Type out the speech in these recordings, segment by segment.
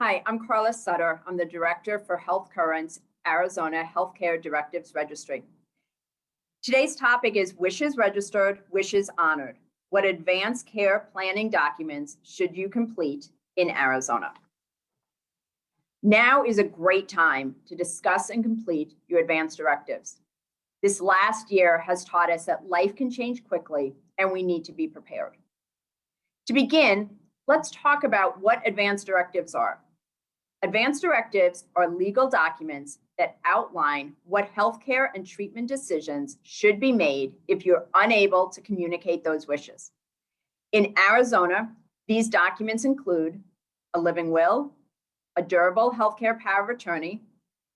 Hi, I'm Carla Sutter. I'm the Director for Health Currents, Arizona Healthcare Directives Registry. Today's topic is wishes registered, wishes honored. What advanced care planning documents should you complete in Arizona? Now is a great time to discuss and complete your advanced directives. This last year has taught us that life can change quickly and we need to be prepared. To begin, let's talk about what advanced directives are. Advanced directives are legal documents that outline what healthcare and treatment decisions should be made if you're unable to communicate those wishes. In Arizona, these documents include a living will, a durable healthcare power of attorney,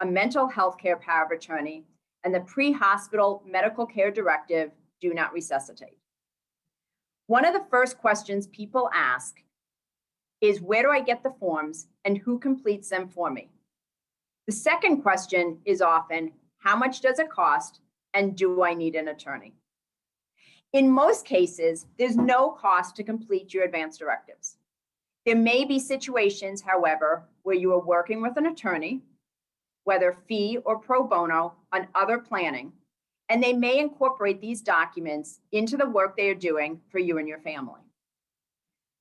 a mental health care power of attorney, and the pre-hospital medical care directive, do not resuscitate. One of the first questions people ask is, where do I get the forms and who completes them for me? The second question is often, how much does it cost and do I need an attorney? In most cases, there's no cost to complete your advanced directives. There may be situations, however, where you are working with an attorney, whether fee or pro bono, on other planning, and they may incorporate these documents into the work they are doing for you and your family.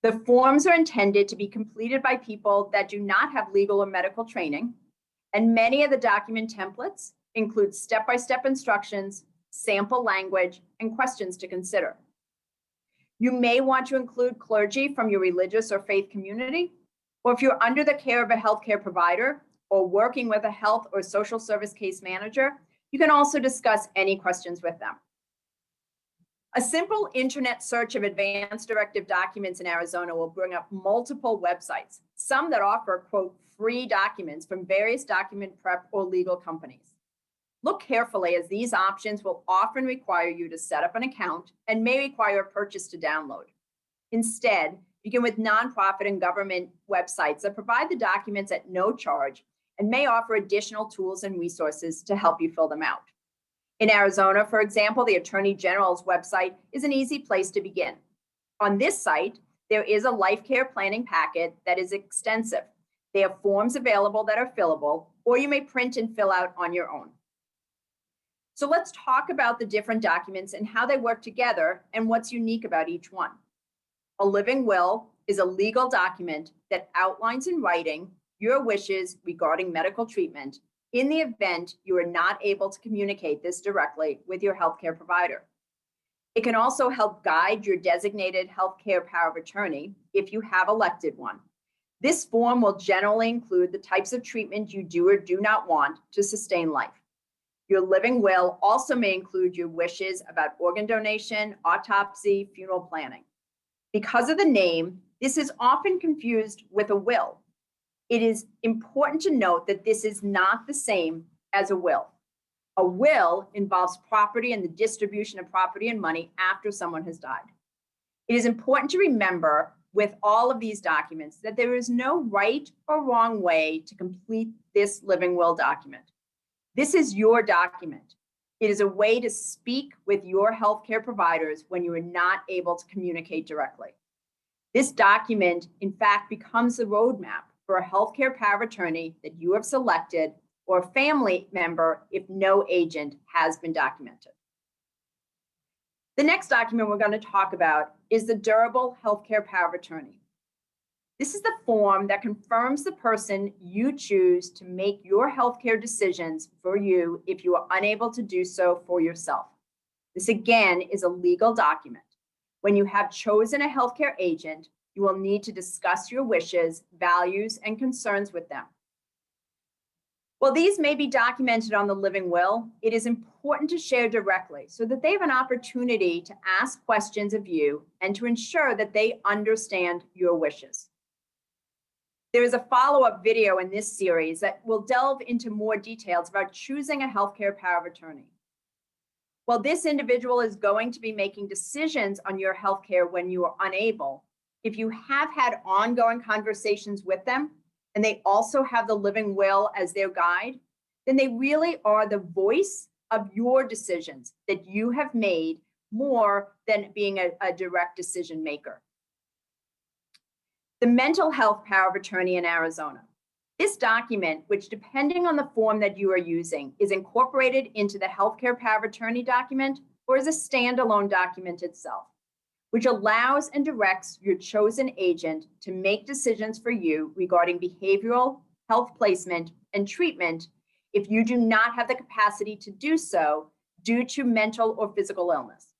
The forms are intended to be completed by people that do not have legal or medical training, and many of the document templates include step-by-step instructions, sample language, and questions to consider. You may want to include clergy from your religious or faith community, or if you're under the care of a healthcare provider or working with a health or social service case manager, you can also discuss any questions with them. A simple internet search of advanced directive documents in Arizona will bring up multiple websites, some that offer, quote, free documents from various document prep or legal companies. Look carefully, as these options will often require you to set up an account and may require a purchase to download. Instead, begin with nonprofit and government websites that provide the documents at no charge and may offer additional tools and resources to help you fill them out. In Arizona, for example, the Attorney General's website is an easy place to begin. On this site, there is a life care planning packet that is extensive. They have forms available that are fillable, or you may print and fill out on your own. So let's talk about the different documents and how they work together and what's unique about each one. A living will is a legal document that outlines in writing your wishes regarding medical treatment in the event you are not able to communicate this directly with your healthcare provider. It can also help guide your designated healthcare power of attorney if you have elected one. This form will generally include the types of treatment you do or do not want to sustain life. Your living will also may include your wishes about organ donation, autopsy, funeral planning. Because of the name, this is often confused with a will. It is important to note that this is not the same as a will. A will involves property and the distribution of property and money after someone has died. It is important to remember with all of these documents that there is no right or wrong way to complete this living will document. This is your document. It is a way to speak with your healthcare providers when you are not able to communicate directly. This document, in fact, becomes the roadmap for a healthcare power of attorney that you have selected, or a family member if no agent has been documented. The next document we're going to talk about is the durable healthcare power of attorney. This is the form that confirms the person you choose to make your healthcare decisions for you if you are unable to do so for yourself. This again is a legal document. When you have chosen a healthcare agent, you will need to discuss your wishes, values, and concerns with them. While these may be documented on the living will, it is important to share directly so that they have an opportunity to ask questions of you and to ensure that they understand your wishes. There is a follow-up video in this series that will delve into more details about choosing a healthcare power of attorney. While this individual is going to be making decisions on your healthcare when you are unable, if you have had ongoing conversations with them and they also have the living will as their guide, then they really are the voice of your decisions that you have made more than being a direct decision maker. The mental health power of attorney in Arizona. This document, which depending on the form that you are using, is incorporated into the Healthcare Power of Attorney document or is a standalone document itself, which allows and directs your chosen agent to make decisions for you regarding behavioral health placement and treatment if you do not have the capacity to do so due to mental or physical illness.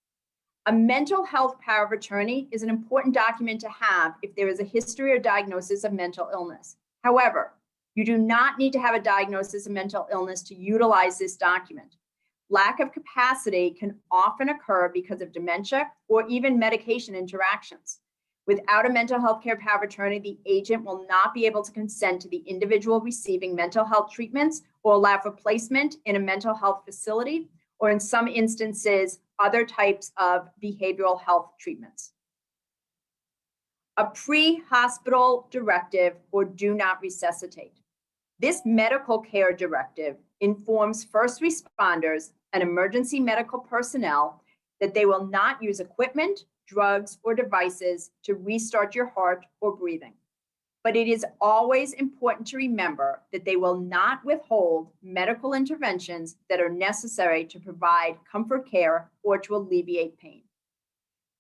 A mental health power of attorney is an important document to have if there is a history or diagnosis of mental illness. However, you do not need to have a diagnosis of mental illness to utilize this document. Lack of capacity can often occur because of dementia or even medication interactions. Without a mental health care power of attorney, the agent will not be able to consent to the individual receiving mental health treatments or allow for placement in a mental health facility, or in some instances, other types of behavioral health treatments. A pre-hospital directive or do not resuscitate. This medical care directive informs first responders and emergency medical personnel that they will not use equipment, drugs, or devices to restart your heart or breathing. But it is always important to remember that they will not withhold medical interventions that are necessary to provide comfort care or to alleviate pain.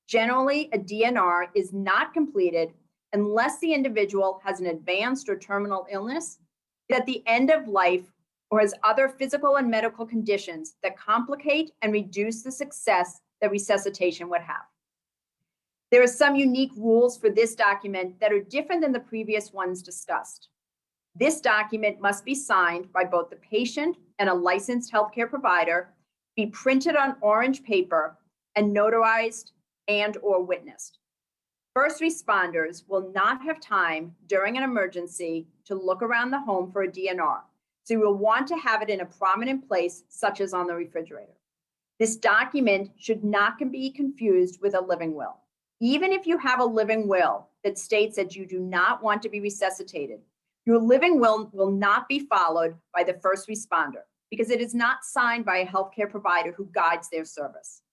Generally, a DNR is not completed unless the individual has an advanced or terminal illness, at the end of life, or has other physical and medical conditions that complicate and reduce the success that resuscitation would have. There are some unique rules for this document that are different than the previous ones discussed. This document must be signed by both the patient and a licensed healthcare provider, be printed on orange paper, and notarized and/or witnessed. First responders will not have time during an emergency to look around the home for a DNR, so you will want to have it in a prominent place, such as on the refrigerator. This document should not be confused with a living will. Even if you have a living will that states that you do not want to be resuscitated, your living will not be followed by the first responder because it is not signed by a healthcare provider who guides their service.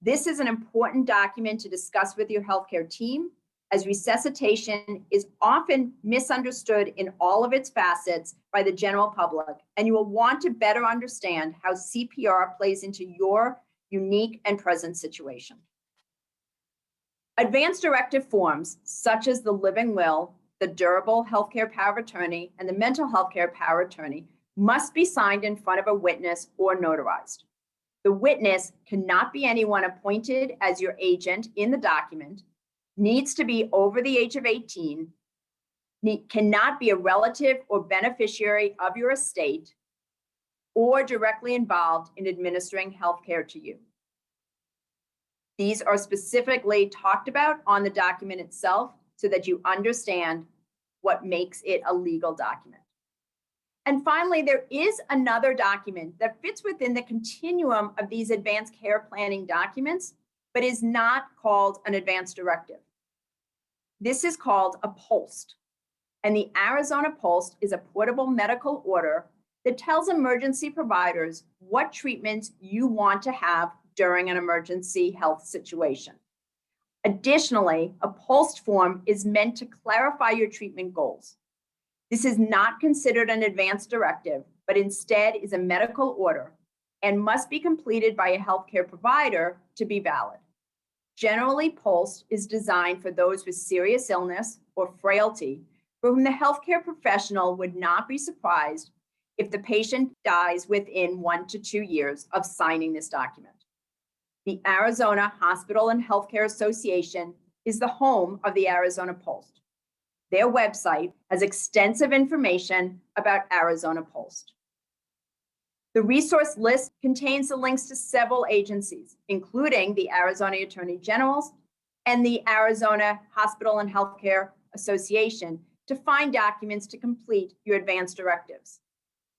This is an important document to discuss with your healthcare team, as resuscitation is often misunderstood in all of its facets by the general public, and you will want to better understand how CPR plays into your unique and present situation. Advanced directive forms, such as the living will, the durable healthcare power of attorney, and the mental health care power of attorney, must be signed in front of a witness or notarized. The witness cannot be anyone appointed as your agent in the document, needs to be over the age of 18, cannot be a relative or beneficiary of your estate, or directly involved in administering healthcare to you. These are specifically talked about on the document itself so that you understand what makes it a legal document. And finally, there is another document that fits within the continuum of these advanced care planning documents, but is not called an advanced directive. This is called a POST. And the Arizona POST is a portable medical order that tells emergency providers what treatments you want to have during an emergency health situation. Additionally, a POST form is meant to clarify your treatment goals. This is not considered an advanced directive, but instead is a medical order and must be completed by a healthcare provider to be valid. Generally, POST is designed for those with serious illness or frailty for whom the healthcare professional would not be surprised if the patient dies within 1 to 2 years of signing this document. The Arizona Hospital and Healthcare Association is the home of the Arizona POST. Their website has extensive information about Arizona POST. The resource list contains the links to several agencies, including the Arizona Attorney General's and the Arizona Hospital and Healthcare Association, to find documents to complete your advanced directives.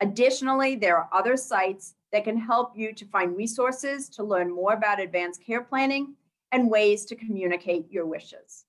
Additionally, there are other sites that can help you to find resources to learn more about advanced care planning and ways to communicate your wishes.